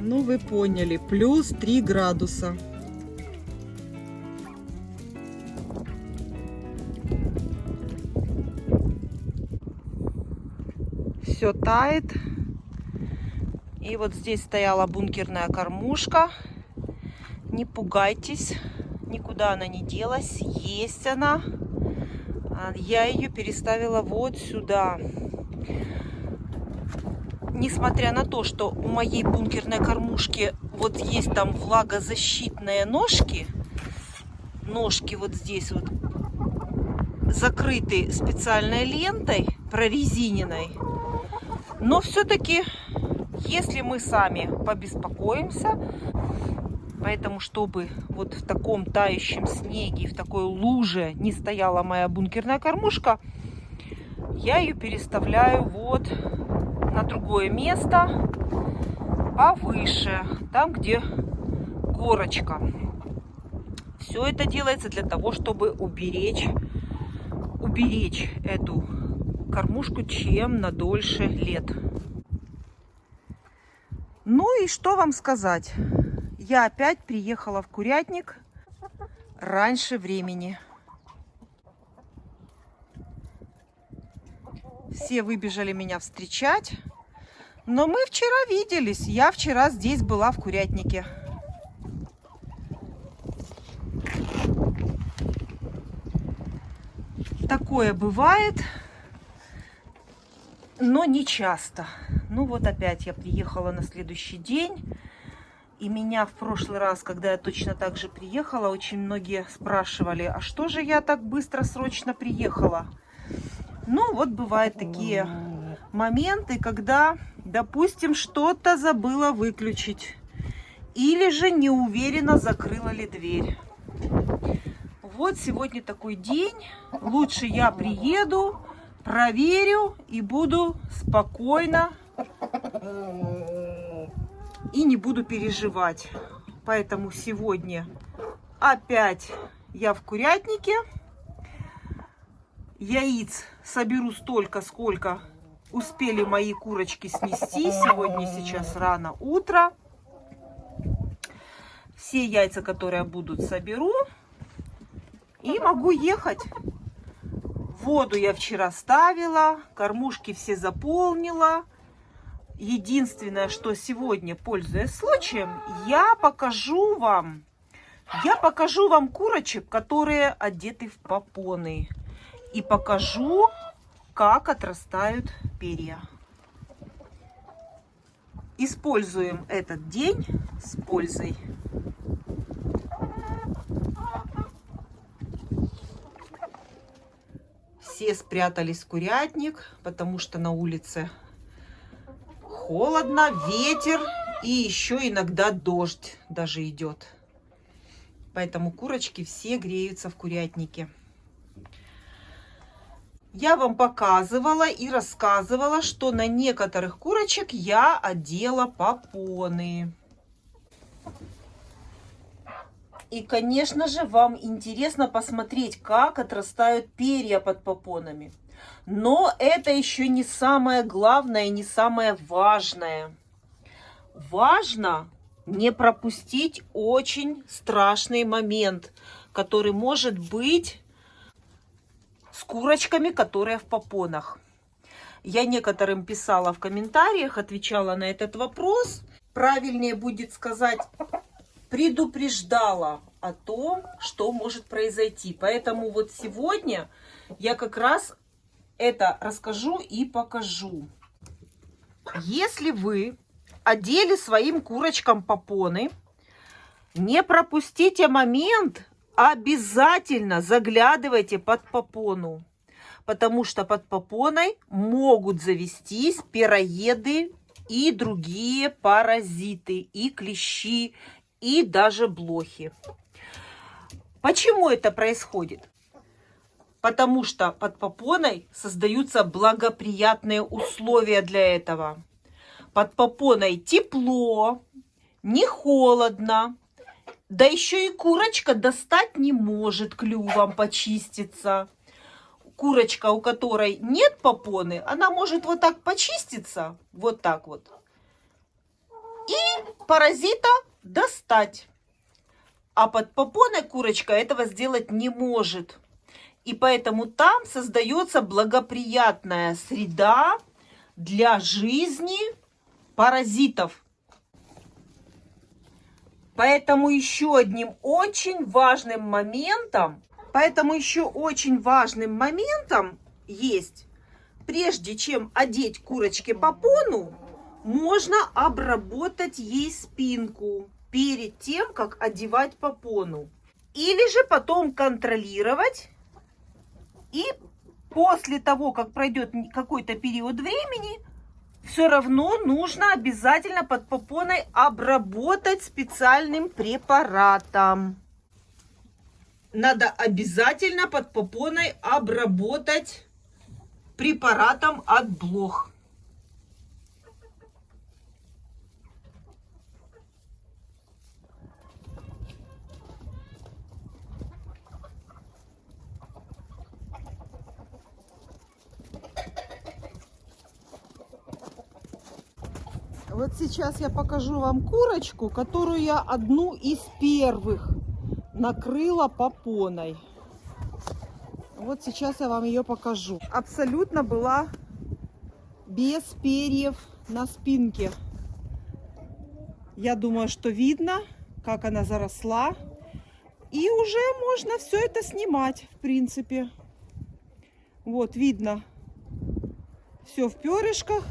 Ну, вы поняли, плюс 3 градуса. Все тает. И вот здесь стояла бункерная кормушка. Не пугайтесь, никуда она не делась. Есть она. Я ее переставила вот сюда. Несмотря на то, что у моей бункерной кормушки вот есть там влагозащитные ножки. Ножки вот здесь вот закрыты специальной лентой прорезиненной. Но все-таки, если мы сами побеспокоимся, поэтому, чтобы вот в таком тающем снеге, в такой луже не стояла моя бункерная кормушка, я ее переставляю вот на другое место, повыше, там, где горочка. Все это делается для того, чтобы уберечь эту кормушку чем на дольше лет. Ну и что вам сказать? Я опять приехала в курятник раньше времени. Все выбежали меня встречать. Но мы вчера виделись. Я вчера здесь была в курятнике. Такое бывает, но не часто. Ну вот опять я приехала на следующий день. И меня в прошлый раз, когда я точно так же приехала, очень многие спрашивали, а что же я так быстро, срочно приехала? Ну вот бывают такие моменты, когда, допустим, что-то забыла выключить. Или же неуверенно закрыла ли дверь. Вот сегодня такой день. Лучше я приеду, проверю и буду спокойно и не буду переживать. Поэтому сегодня опять я в курятнике. Яиц соберу столько, сколько успели мои курочки снести. Сегодня сейчас рано утро. Все яйца, которые будут, соберу. И могу ехать. Воду я вчера ставила. Кормушки все заполнила. Единственное, что сегодня, пользуясь случаем, я покажу вам курочек, которые одеты в попоны. И покажу, как отрастают перья. Используем этот день с пользой. Все спрятались в курятник, потому что на улице холодно, ветер и еще иногда дождь даже идет. Поэтому курочки все греются в курятнике. Я вам показывала и рассказывала, что на некоторых курочек я одела попоны. И, конечно же, вам интересно посмотреть, как отрастают перья под попонами. Но это еще не самое главное, не самое важное. Важно не пропустить очень страшный момент, который может быть с курочками, которые в попонах. Я некоторым писала в комментариях, отвечала на этот вопрос. Правильнее будет сказать, предупреждала о том, что может произойти. Поэтому вот сегодня я как раз это расскажу и покажу. Если вы одели своим курочкам попоны, не пропустите момент, обязательно заглядывайте под попону, потому что под попоной могут завестись пероеды и другие паразиты, и клещи, и даже блохи. Почему это происходит? Потому что под попоной создаются благоприятные условия для этого. Под попоной тепло, не холодно, да еще и курочка достать не может клювом почиститься. Курочка, у которой нет попоны, она может вот так почиститься, вот так вот. и паразита достать. А под попоной курочка этого сделать не может. И поэтому там создается благоприятная среда для жизни паразитов. Поэтому еще одним очень важным моментом, есть, прежде чем одеть курочке попону, можно обработать ей спинку перед тем, как одевать попону. Или же потом контролировать. И после того, как пройдет какой-то период времени, все равно нужно обязательно под попоной обработать специальным препаратом. Надо обязательно под попоной обработать препаратом от блох. Вот сейчас я покажу вам курочку, которую я одну из первых накрыла попоной. Вот сейчас я вам ее покажу. Абсолютно была без перьев на спинке. Я думаю, что видно, как она заросла. И уже можно все это снимать, в принципе. Вот, видно. Все в перышках.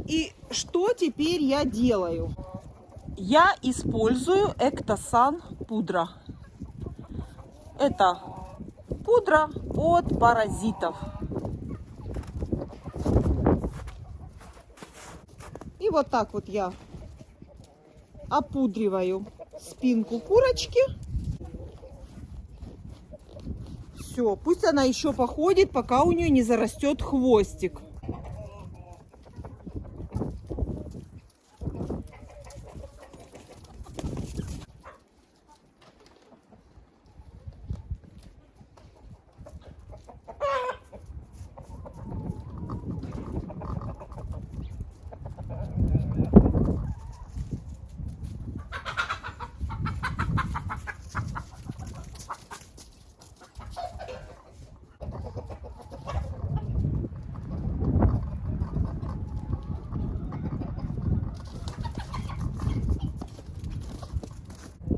И что теперь я делаю? Я использую Эктосан пудра. Это пудра от паразитов. И вот так вот я опудриваю спинку курочки. Все, пусть она еще походит, пока у нее не зарастет хвостик.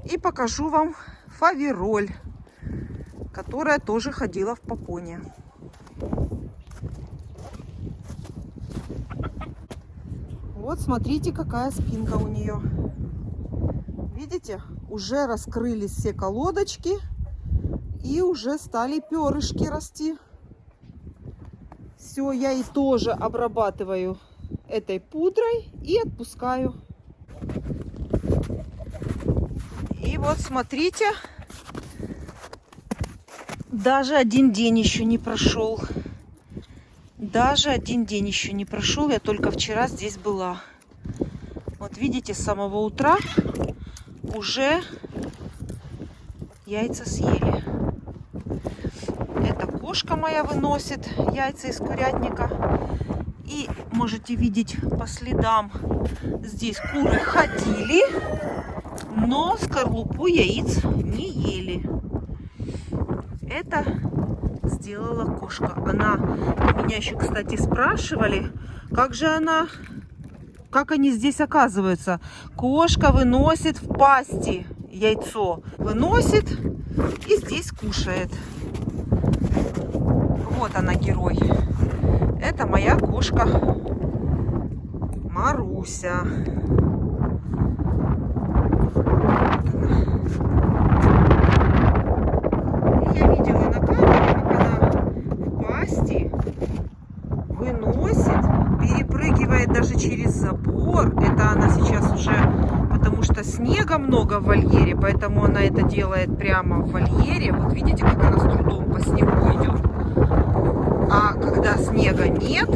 И покажу вам фавероль, которая тоже ходила в попоне. Вот смотрите, какая спинка у нее. Видите, уже раскрылись все колодочки и уже стали перышки расти. Все, я и тоже обрабатываю этой пудрой и отпускаю. И вот смотрите, даже один день еще не прошел. Даже один день еще не прошел, я только вчера здесь была. Вот видите, с самого утра уже яйца съели. Это кошка моя выносит яйца из курятника. И можете видеть по следам, здесь куры ходили, но скорлупу яиц не ели. Это сделала кошка. Она, меня еще, кстати, спрашивали, как они здесь оказываются. Кошка выносит в пасти яйцо, выносит и здесь кушает. Вот она, герой. Это моя кошка Маруся. Я видела на камере, как она в пасти выносит, перепрыгивает даже через забор. Это она сейчас уже, потому что снега много в вольере, поэтому она это делает прямо в вольере. Вот видите, как она с трудом по снегу идет. А когда снега нет,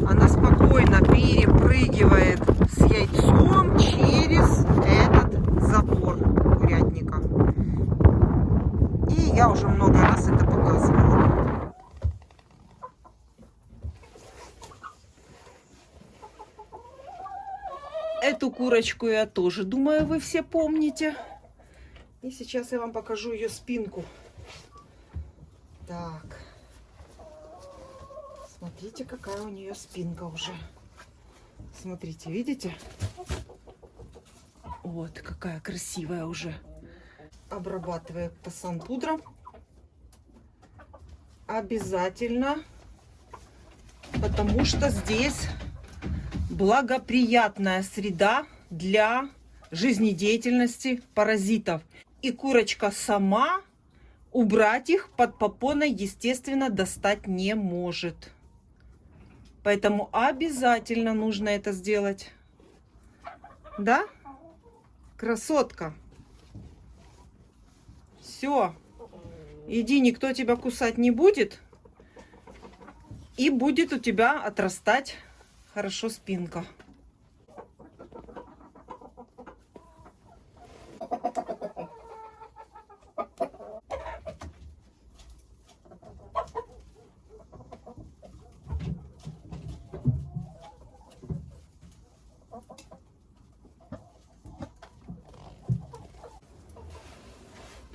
она спокойно перепрыгивает с яйцом через этот забор курятника. И я уже много раз это показывала. Эту курочку я тоже, думаю, вы все помните. И сейчас я вам покажу ее спинку. Так. Смотрите, какая у нее спинка уже. Смотрите, видите? Вот какая красивая уже. Обрабатываю Эктосан пудром. Обязательно. Потому что здесь благоприятная среда для жизнедеятельности паразитов. И курочка сама убрать их под попоной, естественно, достать не может. Поэтому обязательно нужно это сделать. Да? Красотка. Все. Иди, никто тебя кусать не будет. И будет у тебя отрастать хорошо спинка.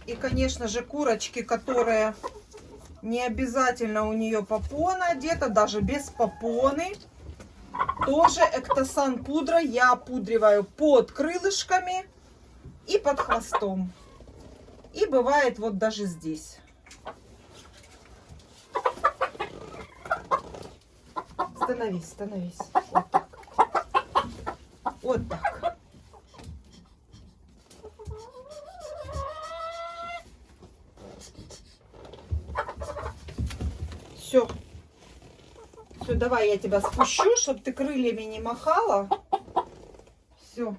И, конечно же, курочки, которые не обязательно у нее попона одета, даже без попоны, тоже Эктосан пудрой я опудриваю под крылышками и под хвостом. И бывает вот даже здесь. Становись, становись. Вот так. Вот так. Все. Все, давай я тебя спущу, чтобы ты крыльями не махала. Все.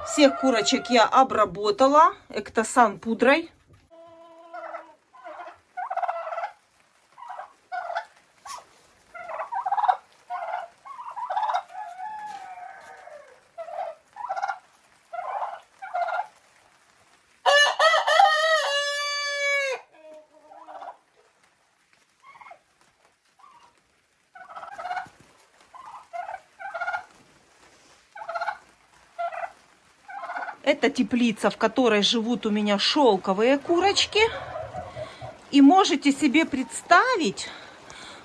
Всех курочек я обработала Эктосан пудрой. Это теплица, в которой живут у меня шелковые курочки. И можете себе представить,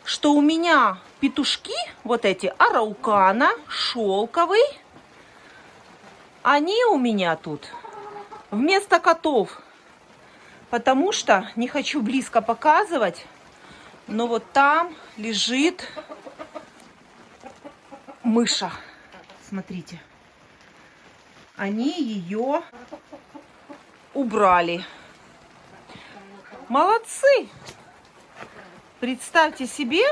что у меня петушки, вот эти араукана, шелковый, они у меня тут вместо котов. Потому что, не хочу близко показывать, но вот там лежит мыша. Смотрите. Они ее убрали. Молодцы! Представьте себе,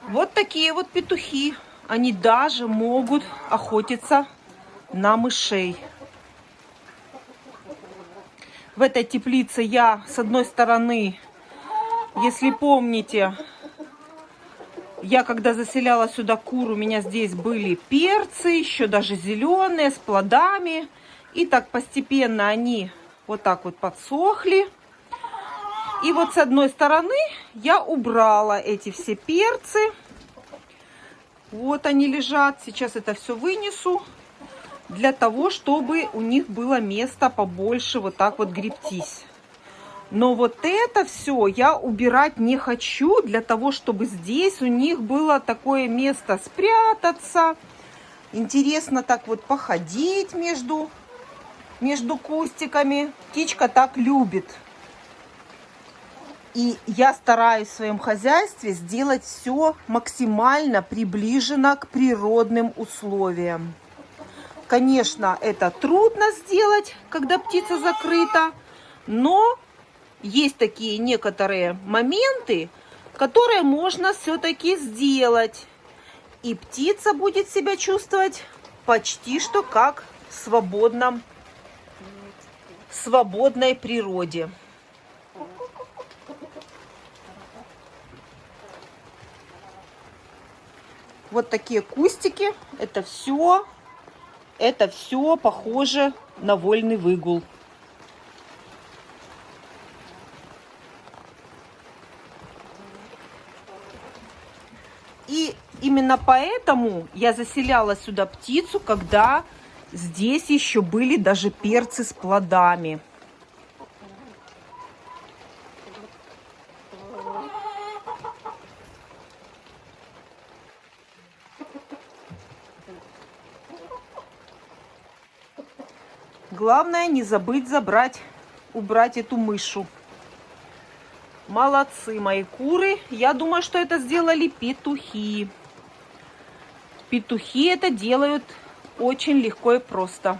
вот такие вот петухи. Они даже могут охотиться на мышей. В этой теплице я, с одной стороны, если помните, я когда заселяла сюда кур, у меня здесь были перцы, еще даже зеленые, с плодами. И так постепенно они вот так вот подсохли. И вот с одной стороны я убрала эти все перцы. Вот они лежат. Сейчас это все вынесу. Для того, чтобы у них было место побольше вот так вот гребтись. Но вот это все я убирать не хочу, для того, чтобы здесь у них было такое место спрятаться. Интересно так вот походить между кустиками. Птичка так любит. И я стараюсь в своем хозяйстве сделать все максимально приближено к природным условиям. Конечно, это трудно сделать, когда птица закрыта, но есть такие некоторые моменты, которые можно все-таки сделать. И птица будет себя чувствовать почти что как в свободной природе. Вот такие кустики. Это все похоже на вольный выгул. именно поэтому я заселяла сюда птицу, когда здесь еще были даже перцы с плодами. Главное не забыть убрать эту мышу. Молодцы мои куры. Я думаю, что это сделали петухи. Петухи это делают очень легко и просто.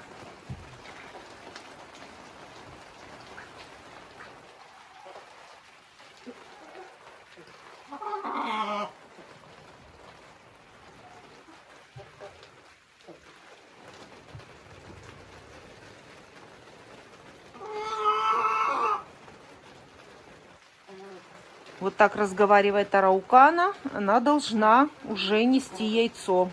Вот так разговаривает араукана. Она должна уже нести яйцо.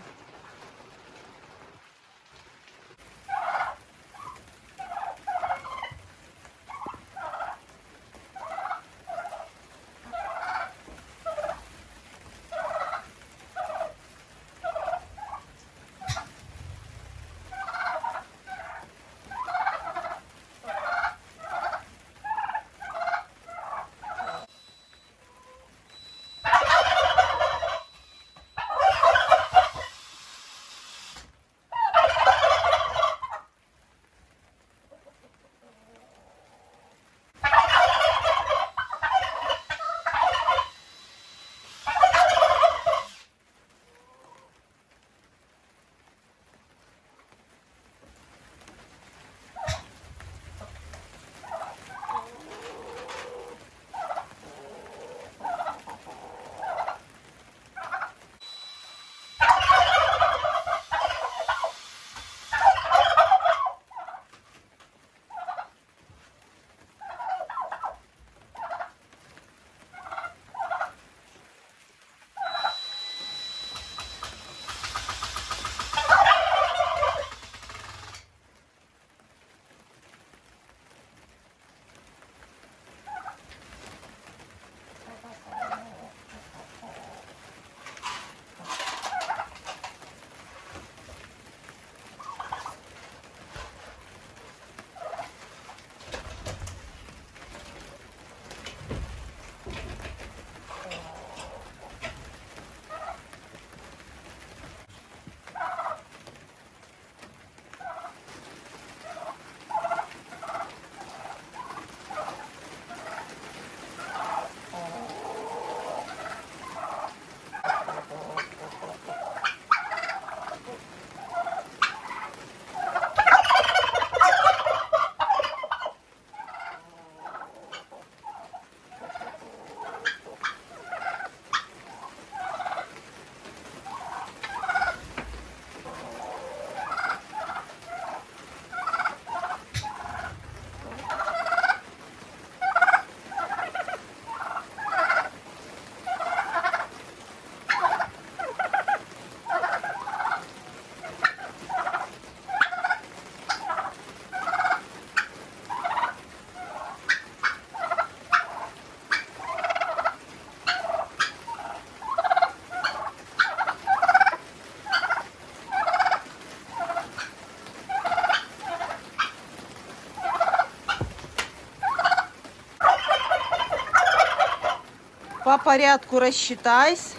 По порядку рассчитайся.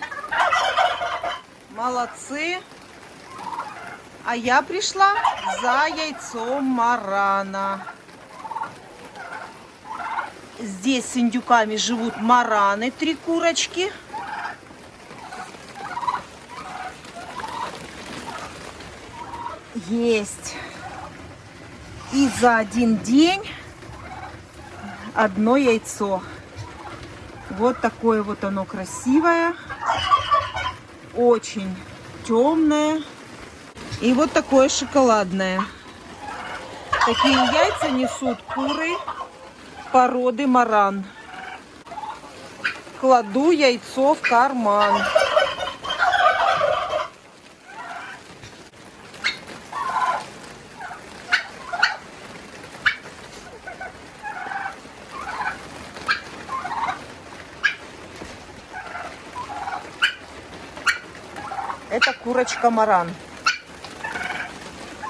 Молодцы. А я пришла за яйцом марана. Здесь с индюками живут мараны, 3 курочки. Есть. И за один день одно яйцо. Вот такое вот оно красивое. Очень темное. И вот такое шоколадное. Такие яйца несут куры породы маран. Кладу яйцо в карман. Это курочка Маран.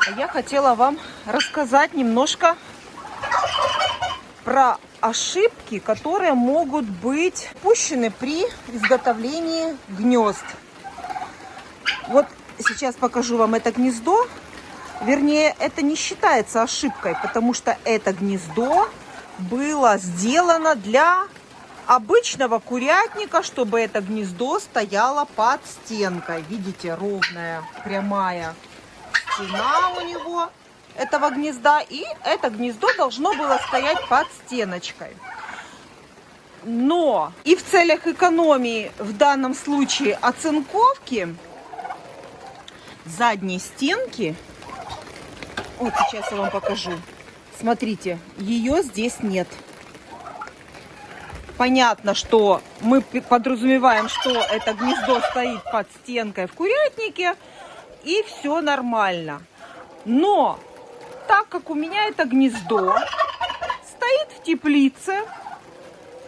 А я хотела вам рассказать немножко про ошибки, которые могут быть допущены при изготовлении гнезд. Вот сейчас покажу вам это гнездо. Вернее, это не считается ошибкой, потому что это гнездо было сделано для обычного курятника, чтобы это гнездо стояло под стенкой. Видите, ровная, прямая стена у него, этого гнезда. И это гнездо должно было стоять под стеночкой. Но и в целях экономии, в данном случае оцинковки, задней стенки, вот сейчас я вам покажу. Смотрите, ее здесь нет. Понятно, что мы подразумеваем, что это гнездо стоит под стенкой в курятнике, и все нормально. Но так как у меня это гнездо стоит в теплице,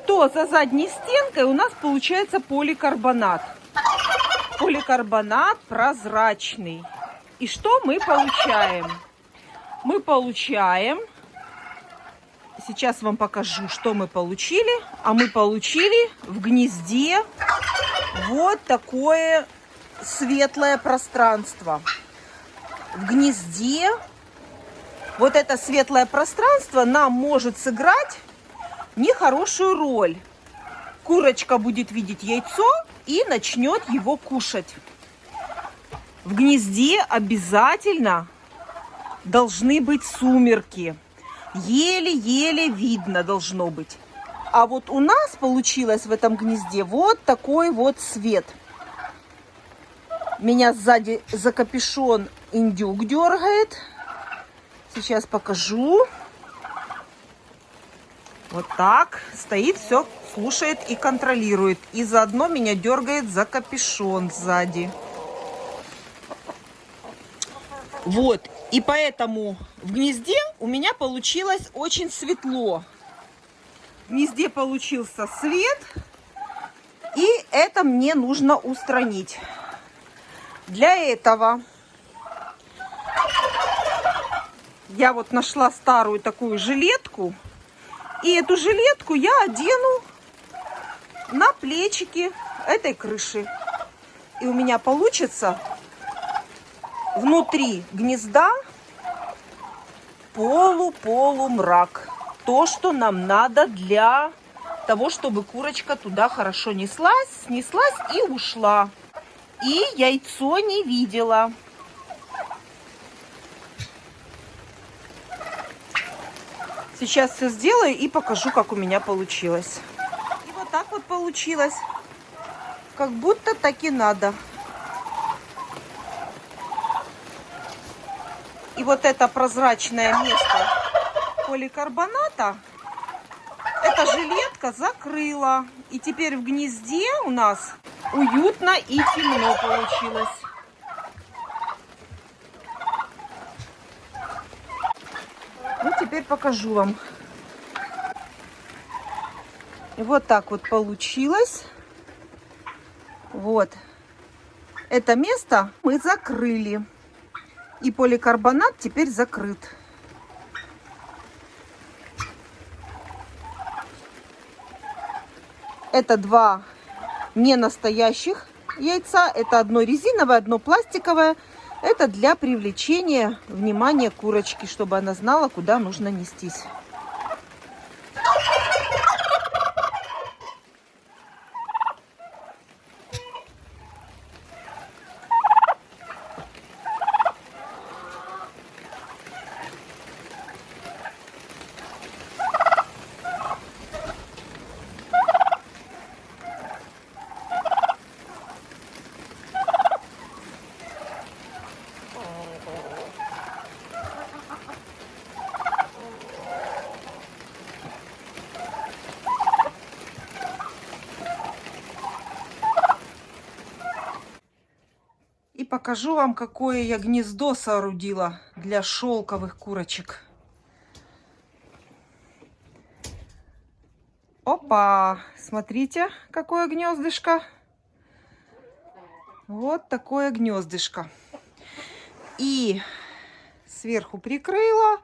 то за задней стенкой у нас получается поликарбонат. Поликарбонат прозрачный. И что мы получаем? Мы получаем... Сейчас вам покажу, что мы получили. А мы получили в гнезде вот такое светлое пространство. В гнезде вот это светлое пространство нам может сыграть нехорошую роль. Курочка будет видеть яйцо и начнет его кушать. В гнезде обязательно должны быть сумерки. Еле-еле видно должно быть. А вот у нас получилось в этом гнезде вот такой вот свет. Меня сзади за капюшон индюк дергает. Сейчас покажу. Вот так. Стоит, все слушает и контролирует. И заодно меня дергает за капюшон сзади. Вот. И поэтому в гнезде у меня получилось очень светло. В гнезде получился свет. И это мне нужно устранить. Для этого я вот нашла старую такую жилетку. И эту жилетку я одену на плечики этой крыши. И у меня получится внутри гнезда полумрак. То, что нам надо для того, чтобы курочка туда хорошо снеслась и ушла. И яйцо не видела. Сейчас все сделаю и покажу, как у меня получилось. И вот так вот получилось. Как будто так и надо. И вот это прозрачное место поликарбоната, эта жилетка закрыла. И теперь в гнезде у нас уютно и темно получилось. Ну, теперь покажу вам. И вот так вот получилось. Вот. Это место мы закрыли. И поликарбонат теперь закрыт. Это два ненастоящих яйца. Это одно резиновое, одно пластиковое. Это для привлечения внимания курочки, чтобы она знала, куда нужно нестись. И покажу вам, какое я гнездо соорудила для шелковых курочек. Опа! Смотрите, какое гнездышко. Вот такое гнездышко. И сверху прикрыла,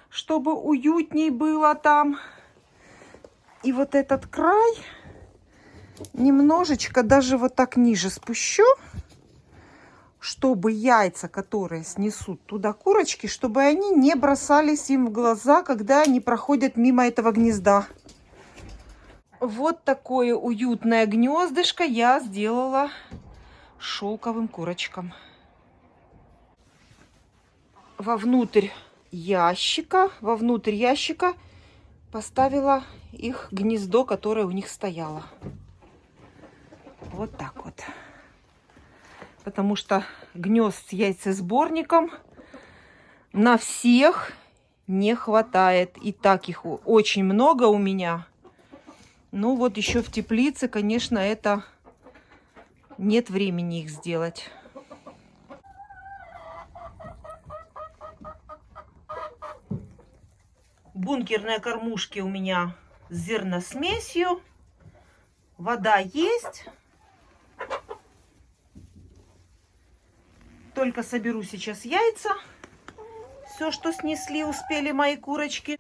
чтобы уютней было там. И вот этот край немножечко даже вот так ниже спущу, чтобы яйца, которые снесут туда курочки, чтобы они не бросались им в глаза, когда они проходят мимо этого гнезда. Вот такое уютное гнездышко я сделала шелковым курочкам. Вовнутрь ящика поставила их гнездо, которое у них стояло. Вот так вот. Потому что гнезд с яйцесборником на всех не хватает. И так их очень много у меня. Ну вот еще в теплице, конечно, это нет времени их сделать. Бункерные кормушки у меня с зерносмесью. Вода есть. Только соберу сейчас яйца. Все, что снесли, успели мои курочки.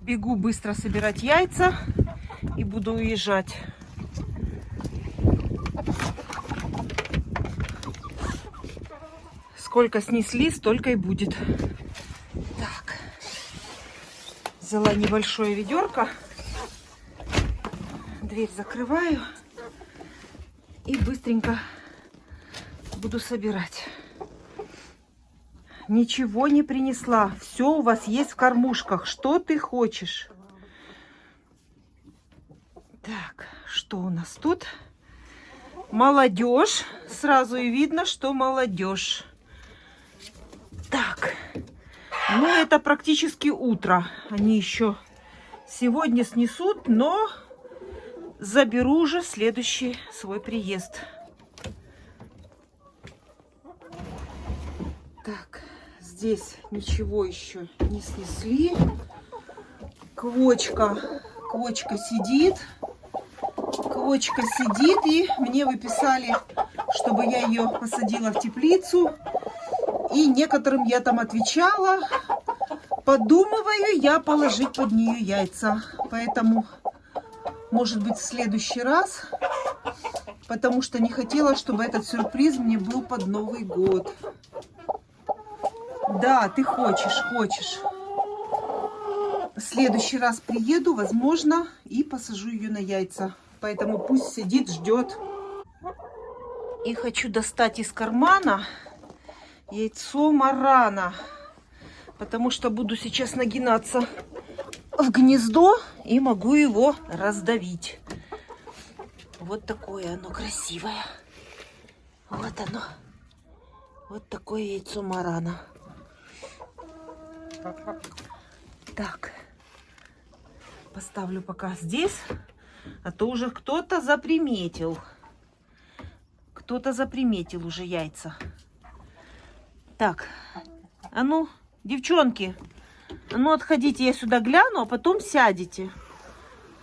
Бегу быстро собирать яйца и буду уезжать. Сколько снесли, столько и будет. Так. Взяла небольшое ведерко. Дверь закрываю. И быстренько буду собирать. Ничего не принесла. Все у вас есть в кормушках. Что ты хочешь? Так, что у нас тут? Молодежь. Сразу и видно, что молодежь. Так. Ну, это практически утро. Они еще сегодня снесут, но заберу уже в следующий свой приезд. Так, здесь ничего еще не снесли. Квочка сидит. Квочка сидит, и мне выписали, чтобы я ее посадила в теплицу. И некоторым я там отвечала. Подумываю я положить под нее яйца. Поэтому, может быть, в следующий раз. Потому что не хотела, чтобы этот сюрприз мне был под Новый год. Да, ты хочешь. В следующий раз приеду, возможно, и посажу ее на яйца. Поэтому пусть сидит, ждет. И хочу достать из кармана яйцо марана. Потому что буду сейчас нагинаться в гнездо и могу его раздавить. Вот такое оно красивое. Вот оно. Вот такое яйцо марана. Так. Поставлю пока здесь. А то уже кто-то заприметил. Кто-то заприметил уже яйца. Так. А ну, девчонки. А ну, отходите, я сюда гляну, а потом сядете.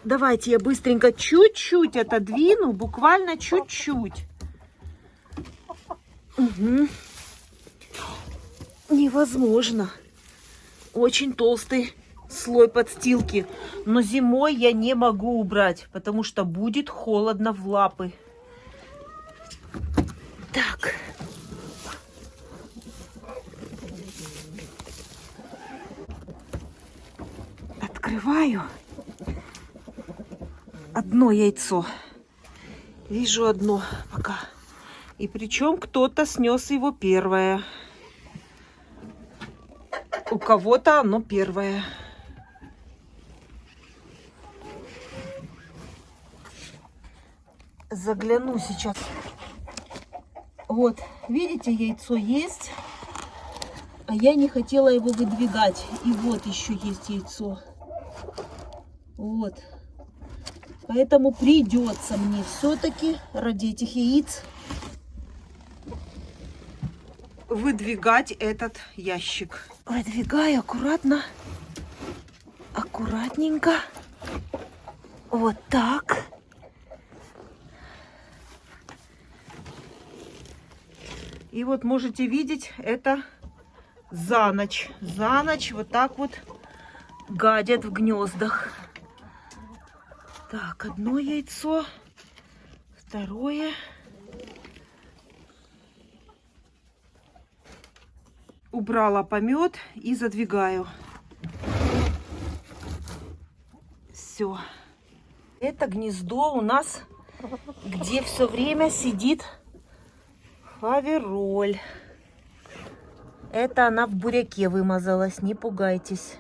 Давайте я быстренько чуть-чуть отодвину. Буквально чуть-чуть. Угу. Невозможно. Очень толстый слой подстилки. Но зимой я не могу убрать, потому что будет холодно в лапы. Так. Открываю. Одно яйцо. Вижу одно пока. И причем кто-то снес его первое. У кого-то оно первое. Загляну сейчас. Вот, видите, яйцо есть. А я не хотела его выдвигать. И вот еще есть яйцо. Вот. Поэтому придется мне все-таки ради этих яиц выдвигать этот ящик. Выдвигаю аккуратно. Аккуратненько. Вот так. И вот можете видеть, это за ночь. За ночь вот так вот гадят в гнездах. Так, одно яйцо, второе. Убрала помет и задвигаю. Все. Это гнездо у нас, где все время сидит фавероль. Это она в буряке вымазалась, не пугайтесь.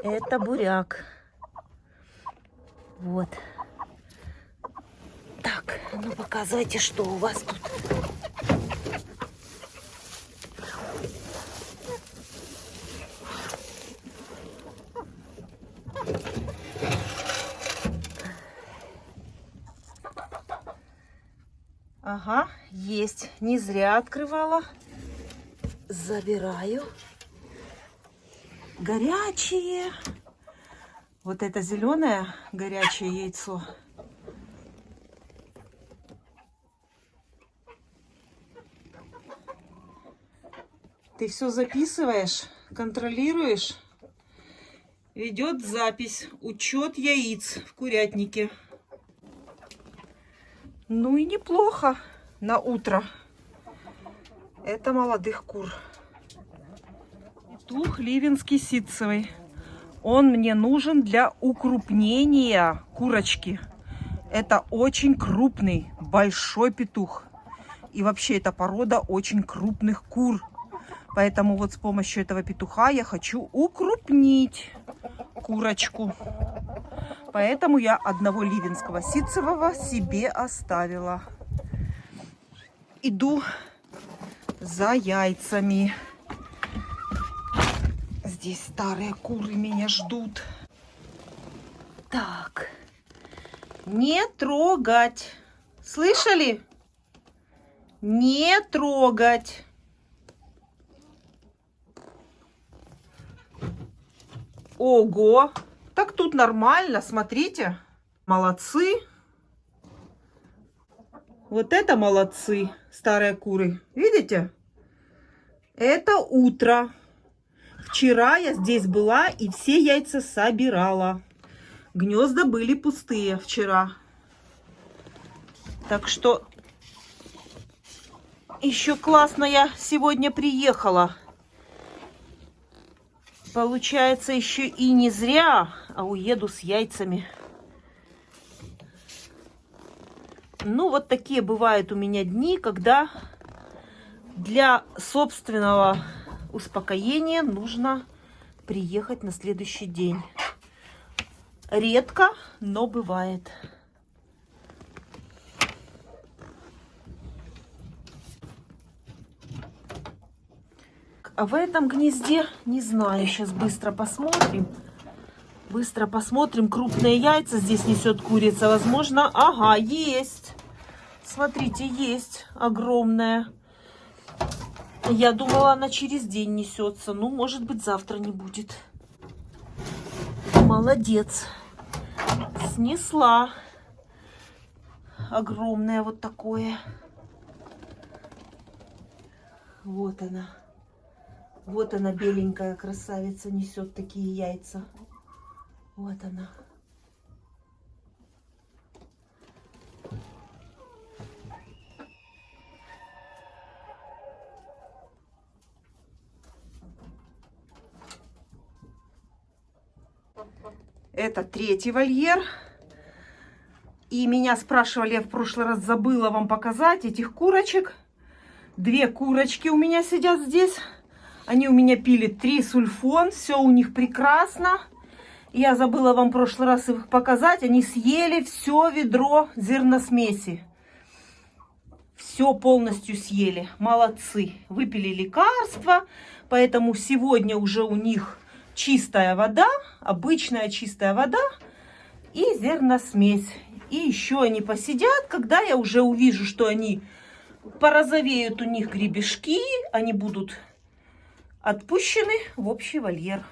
Это буряк. Вот. Так, ну показывайте, что у вас тут. Ага, есть. Не зря открывала. Забираю. Горячие. Вот это зеленое горячее яйцо. Ты все записываешь, контролируешь. Ведет запись, учет яиц в курятнике. Ну и неплохо на утро. Это молодых кур. Петух ливенский ситцевый. Он мне нужен для укрупнения курочки. Это очень крупный, большой петух. И вообще эта порода очень крупных кур. Поэтому вот с помощью этого петуха я хочу укрупнить курочку. Поэтому я одного ливенского ситцевого себе оставила. Иду за яйцами. Здесь старые куры меня ждут. Так. Не трогать. Слышали? Не трогать. Ого! Так тут нормально, смотрите. Молодцы. Вот это молодцы, старые куры. Видите? Это утро. Вчера я здесь была и все яйца собирала. Гнезда были пустые вчера. Так что еще классно я сегодня приехала. Получается, еще и не зря, а уеду с яйцами. Ну, вот такие бывают у меня дни, когда для собственного успокоения нужно приехать на следующий день. Редко, но бывает. А в этом гнезде, не знаю, сейчас быстро посмотрим. Быстро посмотрим. Крупные яйца здесь несет курица. Возможно, ага, есть. Смотрите, есть огромная. Я думала, она через день несется. Ну, может быть, завтра не будет. Молодец. Снесла. Огромное вот такое. Вот она. Вот она, беленькая красавица, несет такие яйца. Вот она. Это третий вольер. И меня спрашивали, я в прошлый раз забыла вам показать этих курочек. Две курочки у меня сидят здесь. Они у меня пили трисульфон. Все у них прекрасно. Я забыла вам в прошлый раз их показать. Они съели все ведро зерносмеси. Все полностью съели. Молодцы. Выпили лекарства. Поэтому сегодня уже у них чистая вода. Обычная чистая вода. И зерносмесь. И еще они посидят, когда я уже увижу, что они порозовеют, у них гребешки. Они будут отпущены в общий вольер.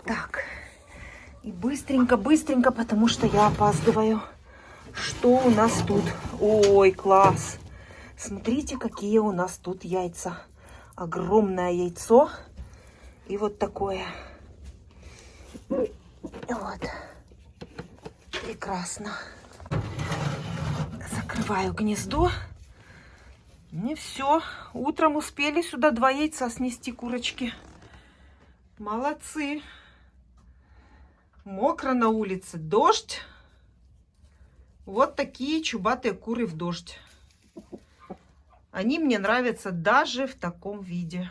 Так, и быстренько, потому что я опаздываю. Что у нас тут? Ой, класс! Смотрите, какие у нас тут яйца. Огромное яйцо. И вот такое. Вот. Прекрасно. Закрываю гнездо. И все. Утром успели сюда 2 яйца снести, курочки. Молодцы. Мокро на улице. Дождь. Вот такие чубатые куры в дождь. Они мне нравятся даже в таком виде.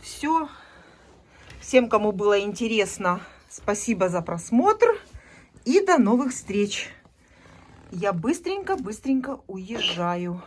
Все. Всем, кому было интересно, спасибо за просмотр. И до новых встреч. Я быстренько уезжаю.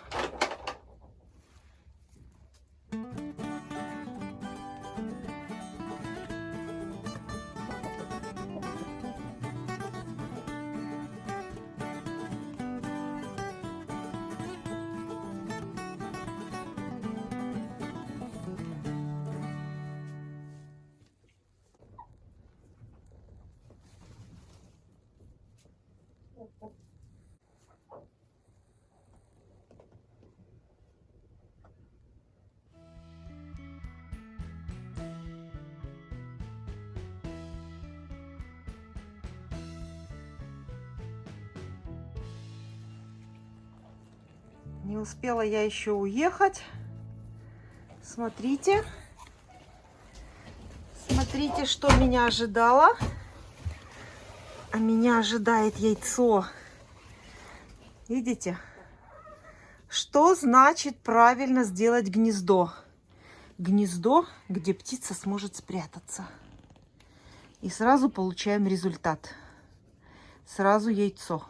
Не успела я еще уехать. Смотрите. Смотрите, что меня ожидало. А меня ожидает яйцо. Видите? Что значит правильно сделать гнездо? Гнездо, где птица сможет спрятаться. И сразу получаем результат. Сразу яйцо.